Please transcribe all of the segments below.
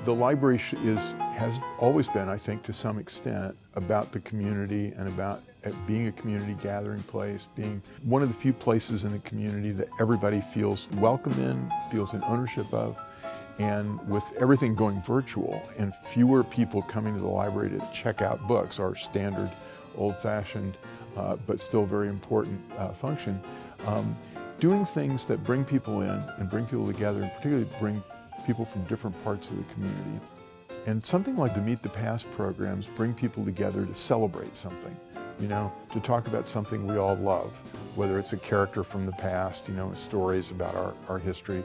The library has always been, I think, to some extent, about the community and about being a community gathering place, being one of the few places in the community that everybody feels welcome in, feels an ownership of. And with everything going virtual and fewer people coming to the library to check out books, our standard old-fashioned but still very important function, doing things that bring people in and bring people together, and particularly bring people from different parts of the community. And something like the Meet the Past programs bring people together to celebrate something, you know, to talk about something we all love, whether it's a character from the past, you know, stories about our history,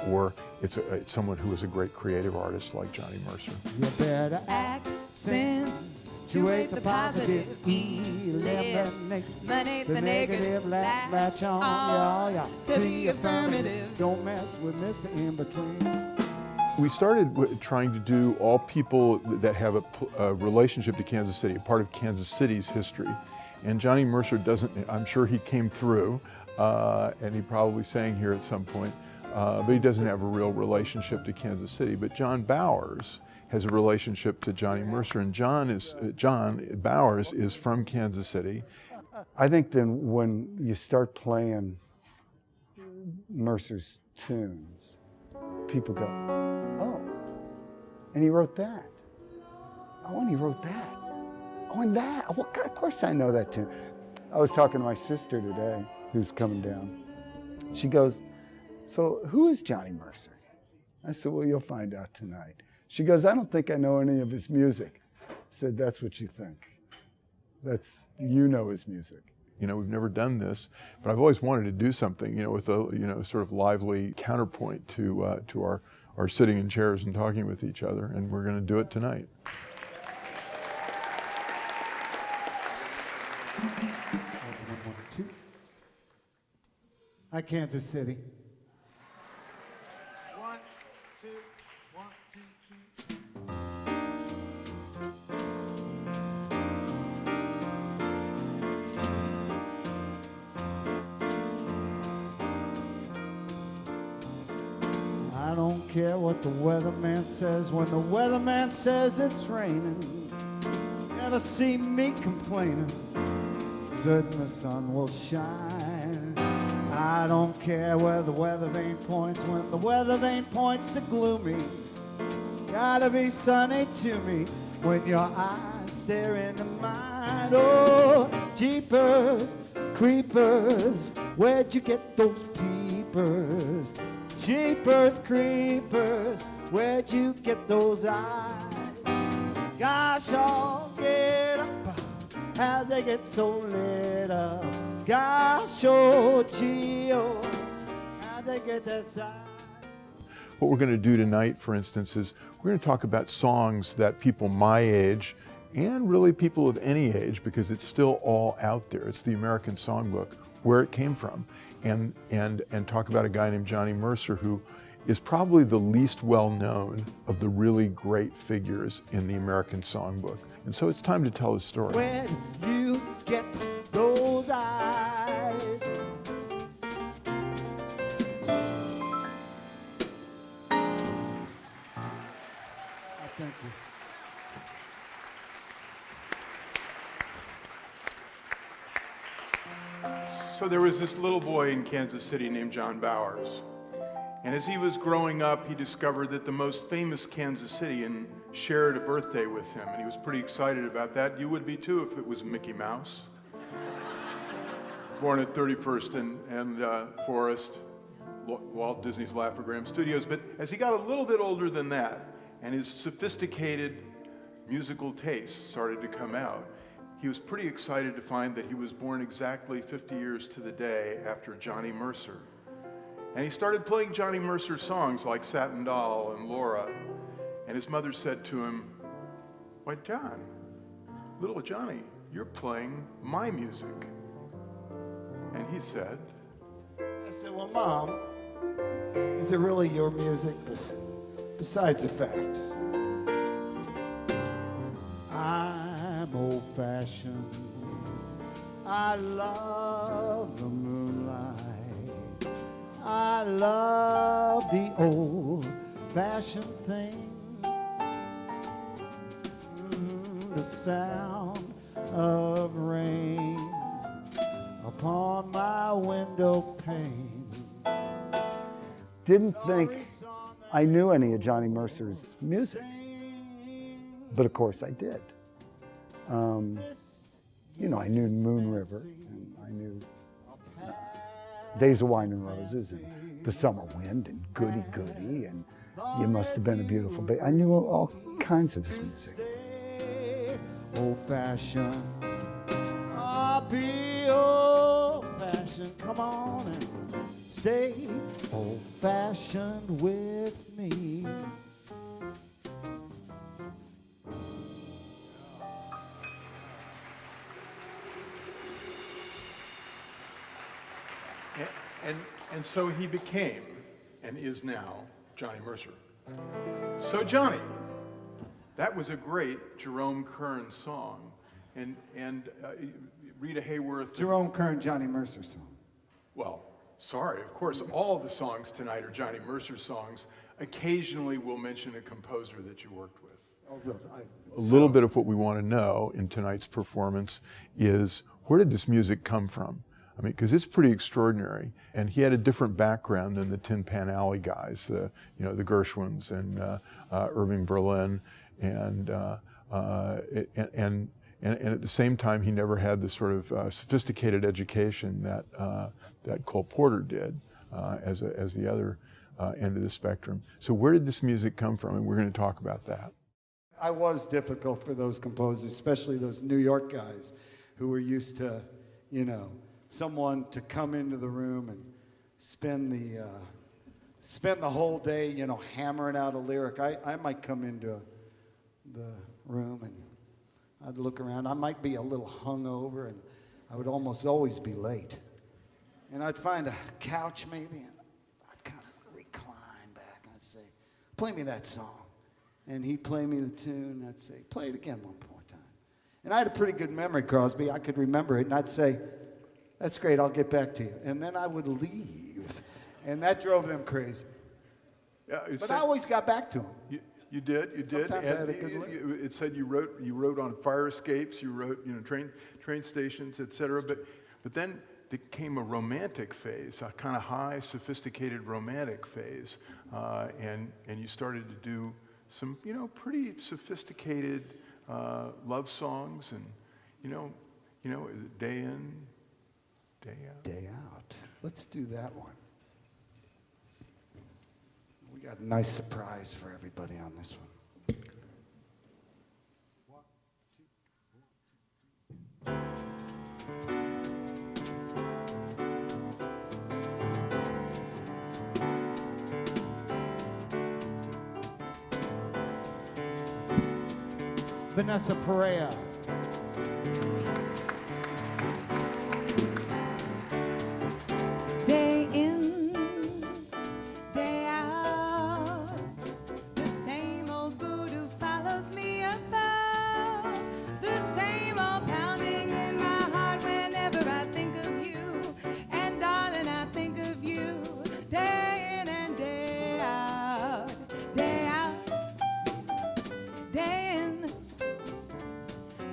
or it's someone who is a great creative artist like Johnny Mercer. You better accentuate the positive, eliminate the negative, latch on, yeah, to the affirmative. Don't mess with Mr. In-Between. We started trying to do all people that have a relationship to Kansas City, a part of Kansas City's history. And Johnny Mercer doesn't, I'm sure he came through, and he probably sang here at some point, but he doesn't have a real relationship to Kansas City. But John Bauers has a relationship to Johnny Mercer, and John Bauers is from Kansas City. I think then when you start playing Mercer's tunes, people go, oh, and he wrote that. Oh, and he wrote that. Oh, and that. Well, of course I know that tune. I was talking to my sister today, who's coming down. She goes, so who is Johnny Mercer? I said, well, you'll find out tonight. She goes, I don't think I know any of his music. I said, that's what you think. You know his music. You know, we've never done this, but I've always wanted to do something, you know, with a, you know, sort of lively counterpoint to our sitting in chairs and talking with each other, and we're going to do it tonight. One, two. Hi, Kansas City. One, two, one, two, three. I don't care what the weatherman says when the weatherman says it's raining. Never see me complaining. Certain the sun will shine. I don't care where the weather vane points when the weather vane points to gloomy. Gotta be sunny to me when your eyes stare into mine. Oh, jeepers, creepers, where'd you get those peepers? Jeepers, creepers, where'd you get those eyes? Gosh, oh, get up, how'd they get so lit up? Gosh, oh, gee, oh, how'd they get that size? What we're going to do tonight, for instance, is we're going to talk about songs that people my age, and really people of any age, because it's still all out there. It's the American Songbook, where it came from. And talk about a guy named Johnny Mercer, who is probably the least well-known of the really great figures in the American Songbook. And so it's time to tell his story. When you get those eyes. Thank you. So there was this little boy in Kansas City named John Bauers. And as he was growing up, he discovered that the most famous Kansas Cityan shared a birthday with him, and he was pretty excited about that. You would be too if it was Mickey Mouse. Born at 31st and Forest, Walt Disney's Laugh-O-Gram Studios. But as he got a little bit older than that, and his sophisticated musical tastes started to come out, he was pretty excited to find that he was born exactly 50 years to the day after Johnny Mercer. And he started playing Johnny Mercer songs like Satin Doll and Laura. And his mother said to him, "Why, John, little Johnny, you're playing my music." And he said, I said, well, Mom, is it really your music? Besides the fact, I'm old-fashioned. I love the moonlight. I love the old-fashioned things. the sound of rain upon my window pane. Didn't think I knew any of Johnny Mercer's music, but of course I did. You know, I knew Moon River, and I knew Days of Wine and Roses, and The Summer Wind, and Goody Goody, and You Must Have Been a Beautiful Baby. I knew all kinds of his music. Old-fashioned, I'll be old-fashioned. Come on and stay old-fashioned with me. And so he became, and is now, Johnny Mercer. So Johnny, that was a great Jerome Kern song, and Rita Hayworth. Jerome Kern, Johnny Mercer song. Well, sorry, of course, all the songs tonight are Johnny Mercer songs. Occasionally we'll mention a composer that you worked with. Oh, good. A little bit of what we want to know in tonight's performance is, where did this music come from? I mean, because it's pretty extraordinary, and he had a different background than the Tin Pan Alley guys, the Gershwins and Irving Berlin, and at the same time, he never had the sort of sophisticated education that Cole Porter did as the other end of the spectrum. So where did this music come from? And we're going to talk about that. I was difficult for those composers, especially those New York guys who were used to, you know, someone to come into the room and spend the whole day, you know, hammering out a lyric. I might come into the room and I'd look around. I might be a little hungover, and I would almost always be late. And I'd find a couch maybe, and I'd kind of recline back, and I'd say, play me that song. And he'd play me the tune, and I'd say, play it again one more time. And I had a pretty good memory, Crosby. I could remember it, and I'd say, that's great, I'll get back to you. And then I would leave, and that drove them crazy. Yeah, but I always got back to them. You did. Sometimes I had a good look. It said you wrote on fire escapes, you wrote, you know, train stations, etc. But then there came a romantic phase, a kind of high, sophisticated romantic phase, and you started to do some, you know, pretty sophisticated love songs, and you know, day in, day out. Day out. Let's do that one. We got a nice surprise for everybody on this one. 1, 2, 1, 2. Vanessa Perea. Day in, day out, the same old voodoo follows me about, the same old pounding in my heart whenever I think of you, and darling, I think of you, day in and day out, day out, day in.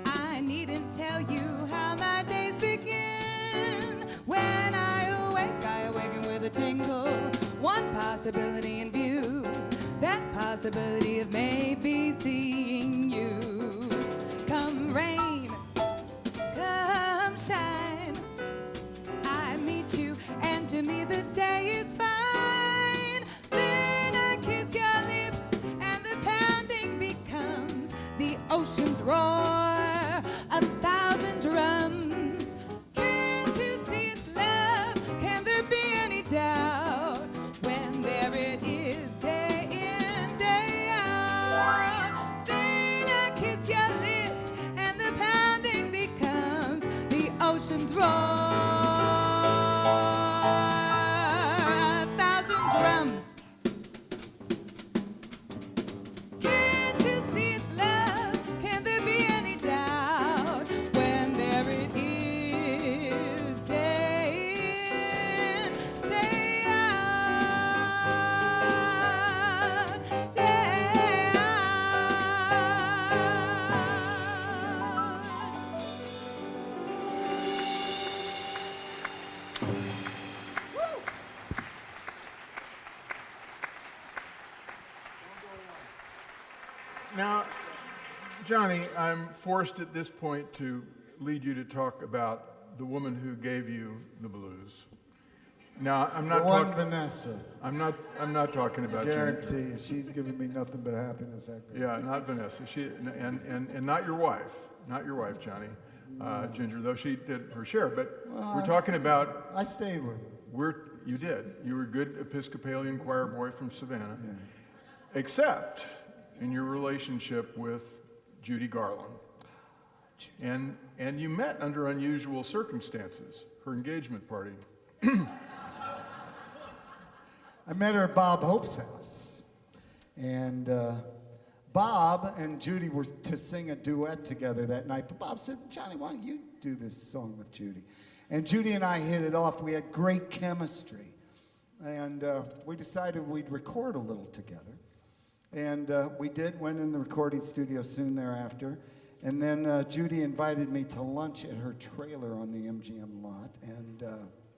I needn't tell you how my days begin. When I awaken with a tingle, one possibility in view, that possibility of maybe seeing you. Come rain, come shine, I meet you, and to me the day is fine. Then I kiss your lips, and the pounding becomes the ocean's roar, 1,000 drums. Can't you see it's love? Can there be any doubt when there it is, day in, day out? Then I kiss your lips, and the pounding becomes the ocean's roar, 1,000 drums. Can't you see it's love? Can there be any Now, Johnny, I'm forced at this point to lead you to talk about the woman who gave you the blues. Now, I'm not The one talking. Vanessa. I'm not talking about Johnny. Guarantee you, she's giving me nothing but happiness. Yeah, not Vanessa. She and not your wife, Johnny. Ginger, though she did her share. But we're talking about. I stayed with her. You did. You were a good Episcopalian choir boy from Savannah, Yeah. except in your relationship with Judy Garland. And you met under unusual circumstances. Her engagement party. I met her at Bob Hope's house. And Bob and Judy were to sing a duet together that night. But Bob said, Johnny, why don't you do this song with Judy? And Judy and I hit it off. We had great chemistry. And we decided we'd record a little together. And we did, went in the recording studio soon thereafter. And then Judy invited me to lunch at her trailer on the MGM lot. And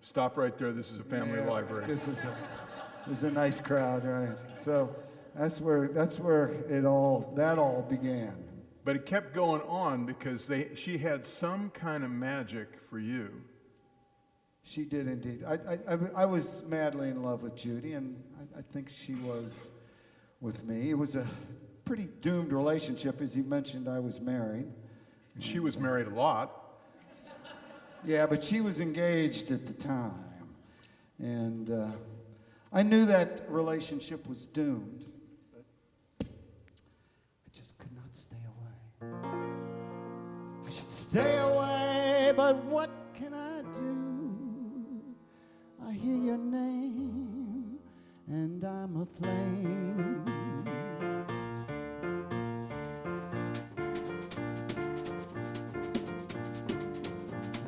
Stop right there. This is a family library. This is a nice crowd, right? So that's where that all began. But it kept going on because she had some kind of magic for you. She did indeed. I was madly in love with Judy, and I think she was with me. It was a pretty doomed relationship. As you mentioned, I was married. She was married a lot. Yeah, but she was engaged at the time. And I knew that relationship was doomed, but I just could not stay away. I should stay away, but what can I do? I hear your name, and I'm aflame.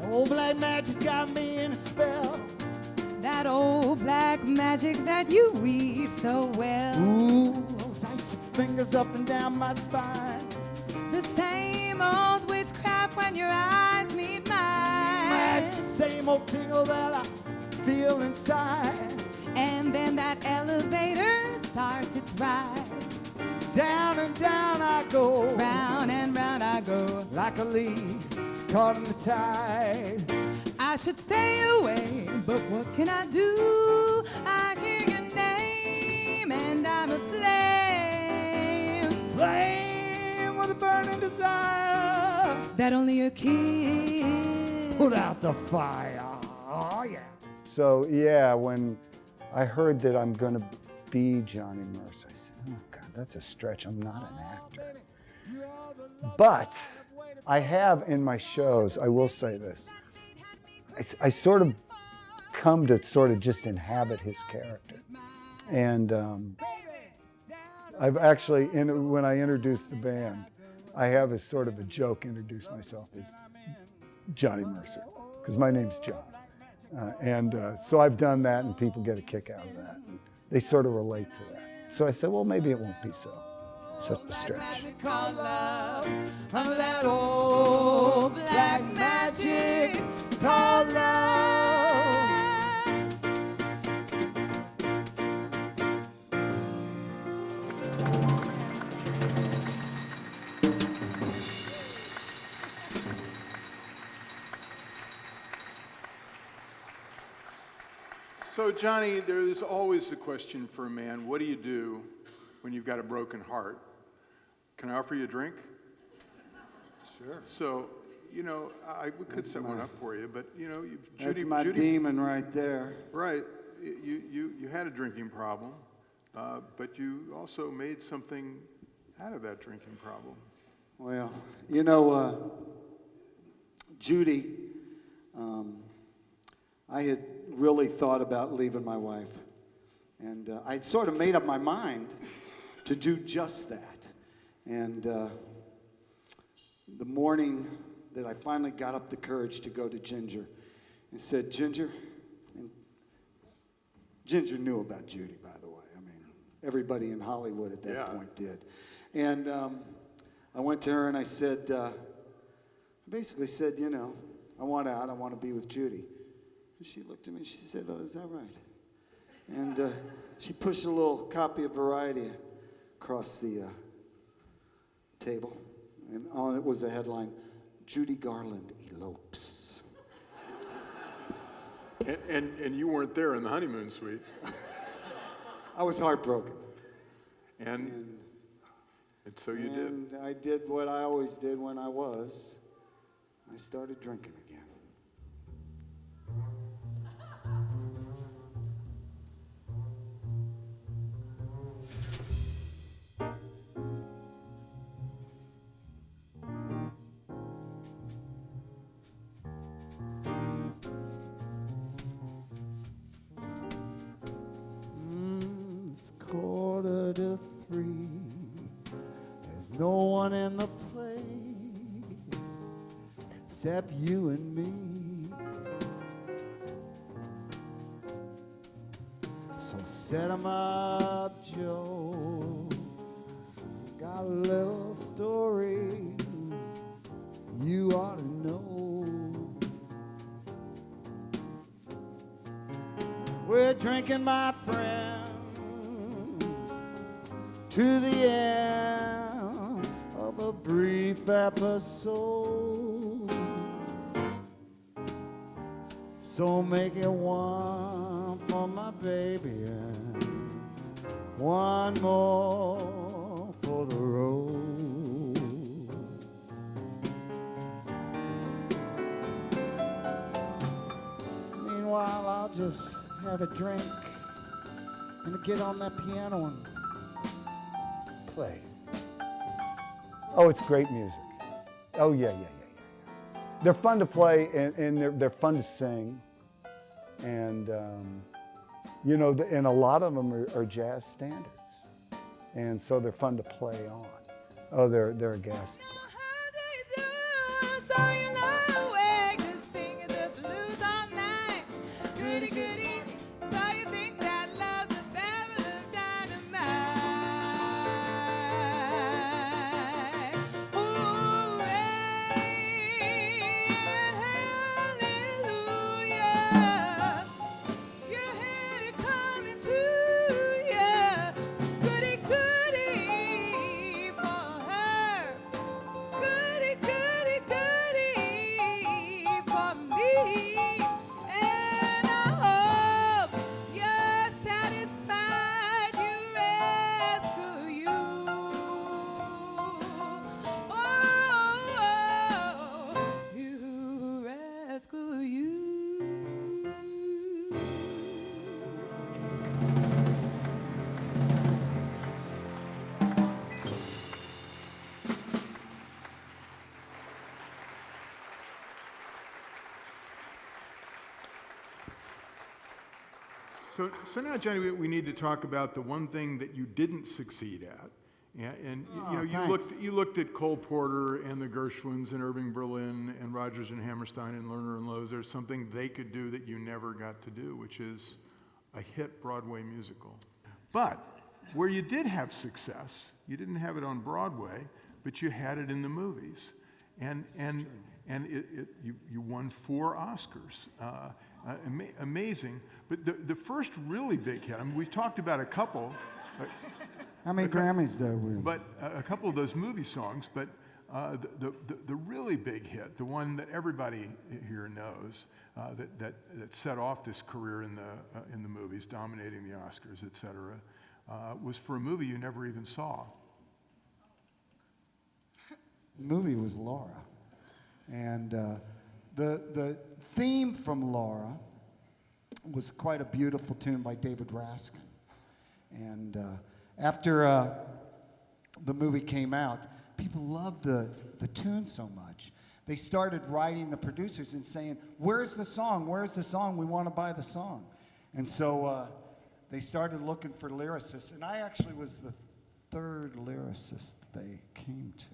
Old black magic's got me in a spell. That old black magic that you weave so well. Ooh, those icy fingers up and down my spine. The same old witchcraft when your eyes meet mine. That same old tingle that I feel inside. And then that elevator starts its ride. Down and down I go. Round and round I go. Like a leaf caught in the tide. I should stay away, but what can I do? I hear your name and I'm aflame. Flame with a burning desire. That only a kiss. Put out the fire. Oh, yeah. So, yeah, when I heard that I'm going to be Johnny Mercer, I said, oh, God, that's a stretch. I'm not an actor. But I have in my shows, I will say this, I sort of come to sort of just inhabit his character. And I've actually, when I introduced the band, I have as sort of a joke introduce myself as Johnny Mercer, because my name's John. So I've done that, and people get a kick out of that. And they sort of relate to that. So I said, well, maybe it won't be such a stretch. Called love, under that old black magic called love. So, Johnny, there's always the question for a man, what do you do when you've got a broken heart? Can I offer you a drink? Sure. So, we could set one up for you, but, That's my demon right there. Right. You had a drinking problem, but you also made something out of that drinking problem. Well, Judy, I had really thought about leaving my wife. And I'd sort of made up my mind to do just that. And the morning that I finally got up the courage to go to Ginger and said, Ginger, and Ginger knew about Judy, by the way. I mean, everybody in Hollywood at that point did. And I went to her and I said, I basically said, I want out. I want to be with Judy. And she looked at me and she said, oh, is that right? And she pushed a little copy of Variety across the table, and on it was the headline, Judy Garland elopes. And you weren't there in the honeymoon suite. I was heartbroken. And so you did. And I did what I always did when I was. I started drinking again. It's 2:45. There's no one in the place except you and me. So set 'em up, Joe. Got a little story you ought to know. We're drinking, my friend, to the end of a brief episode. So make it one for my baby and one more for the road. Meanwhile, I'll just have a drink and get on that piano and play. Oh, it's great music. Oh, yeah. They're fun to play, and they're fun to sing. And, you know, and a lot of them are jazz standards. And so they're fun to play on. Oh, they're a gas. So now, Johnny, we need to talk about the one thing that you didn't succeed at. And you know, you looked at Cole Porter and the Gershwins and Irving Berlin and Rodgers and Hammerstein and Lerner and Loewe. There's something they could do that you never got to do, which is a hit Broadway musical. But where you did have success, you didn't have it on Broadway, but you had it in the movies. And you won 4 Oscars. Amazing. But the first really big hit, I mean, we've talked about a couple. How many Grammys did we win? But a couple of those movie songs, but the really big hit, the one that everybody here knows, that set off this career in the movies, dominating the Oscars, et cetera, was for a movie you never even saw. The movie was Laura. And the theme from Laura was quite a beautiful tune by David Raskin. And after the movie came out, people loved the tune so much. They started writing the producers and saying, "Where's the song? Where's the song? We want to buy the song." And so they started looking for lyricists. And I actually was the 3rd lyricist they came to.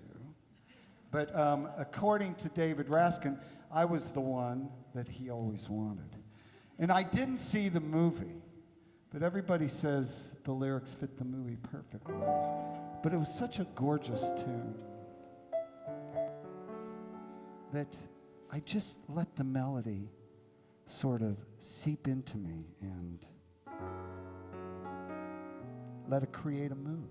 But according to David Raskin, I was the one that he always wanted. And I didn't see the movie, but everybody says the lyrics fit the movie perfectly. But it was such a gorgeous tune that I just let the melody sort of seep into me and let it create a mood.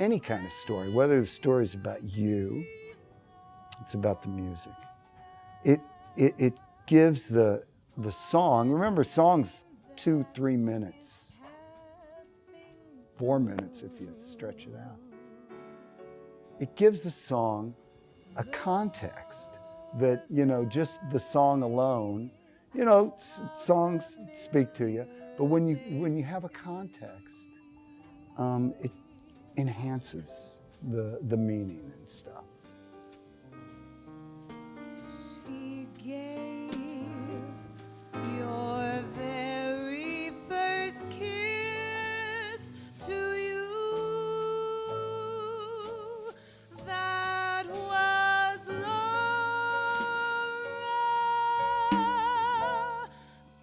any kind of story, whether the story is about you, it's about the music. It gives the song, remember songs 2-3 minutes, 4 minutes if you stretch it out. It gives the song a context that, just the song alone, songs speak to you, but when you have a context, it enhances the meaning and stuff. She gave your very first kiss to you. That was Laura,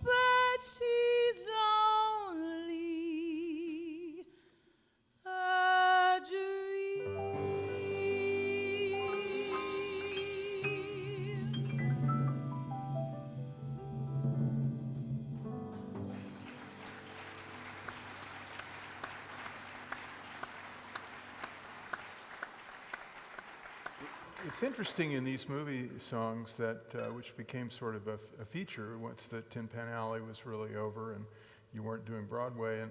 but she's only a dream. It's interesting in these movie songs that, which became sort of a feature once the Tin Pan Alley was really over and you weren't doing Broadway and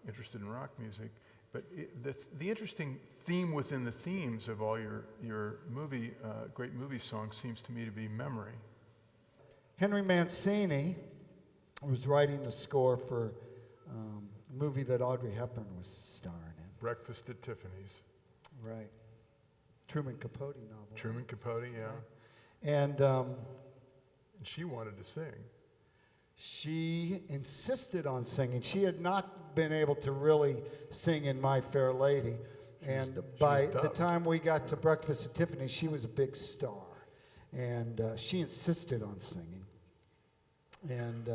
interested in rock music. But the interesting theme within the themes of all your movie, great movie songs seems to me to be memory. Henry Mancini was writing the score for a movie that Audrey Hepburn was starring in. Breakfast at Tiffany's. Right. Truman Capote novel. Truman Capote, yeah. And And she wanted to sing. she insisted on singing. She had not been able to really sing in My Fair Lady. And by the time we got to Breakfast at Tiffany's, she was a big star. And she insisted on singing. And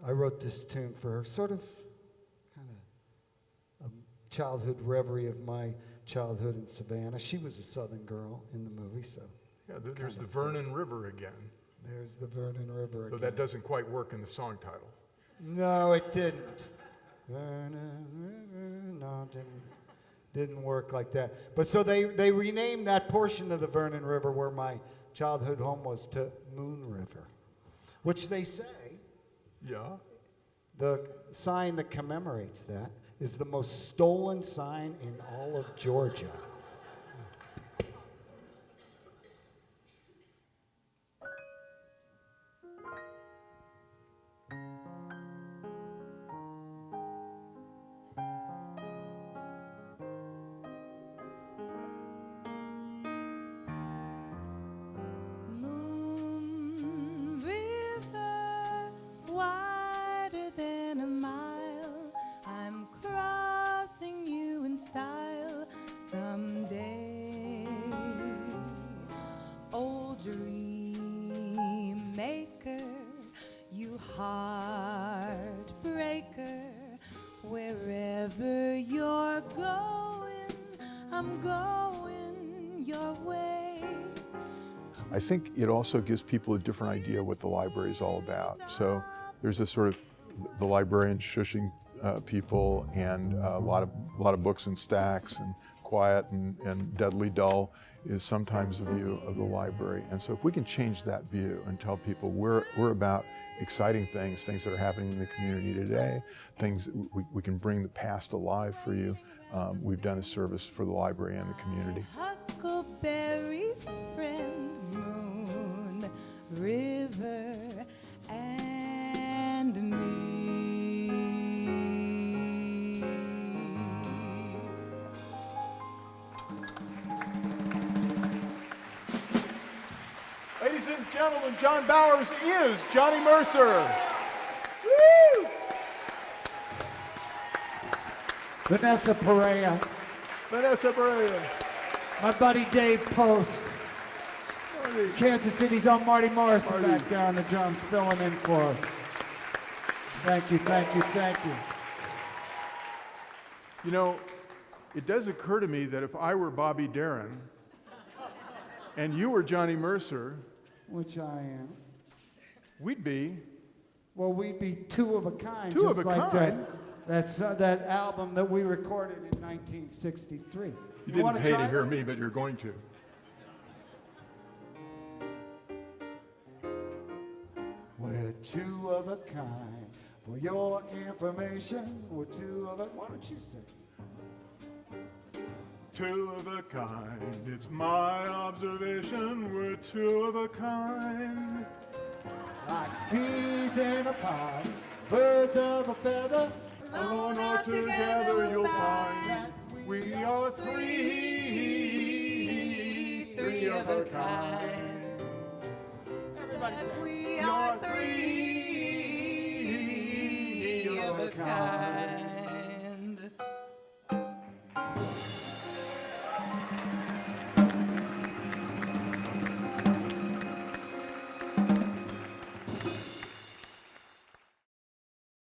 I wrote this tune for her, sort of kind of a childhood reverie of my childhood in Savannah. She was a Southern girl in the movie, so. Yeah, there's the Vernon River again. There's the Vernon River Though again. that doesn't quite work in the song title. No, it didn't. Vernon River, no, didn't work like that. But so they renamed that portion of the Vernon River where my childhood home was to Moon River, which they say Yeah. the sign that commemorates that is the most stolen sign in all of Georgia. Moon River, wider than a mile, I'm crossing you in style someday. Old dream maker, you heartbreaker, wherever you're going, I'm going your way. I think it also gives people a different idea what the library is all about. So there's a sort of the librarian shushing people and a lot of books in stacks and quiet and deadly dull is sometimes a view of the library. And so if we can change that view and tell people we're about exciting things that are happening in the community today, things we can bring the past alive for you, we've done a service for the library and the community. Huckleberry friend, Moon River, and me. Ladies and gentlemen, John Bauers is Johnny Mercer. Woo! Vanessa Perea, Vanessa Perea. my buddy Dave Post. Kansas City's own Marty Morrison back there on the drums filling in for us. Thank you, thank you, thank you. You know, it does occur to me that if I were Bobby Darin and you were Johnny Mercer, Which I am. we'd be Well, we'd be two of a kind, two just of a like kind. that That's that album that we recorded in 1963. You didn't wanna pay try to hear that? me, but you're going to. We're two of a kind. For your information, we're two of a. Why don't you sing? Two of a kind, it's my observation, we're two of a kind. Like peas in a pod, birds of a feather. Alone or together you'll find we are three of a kind.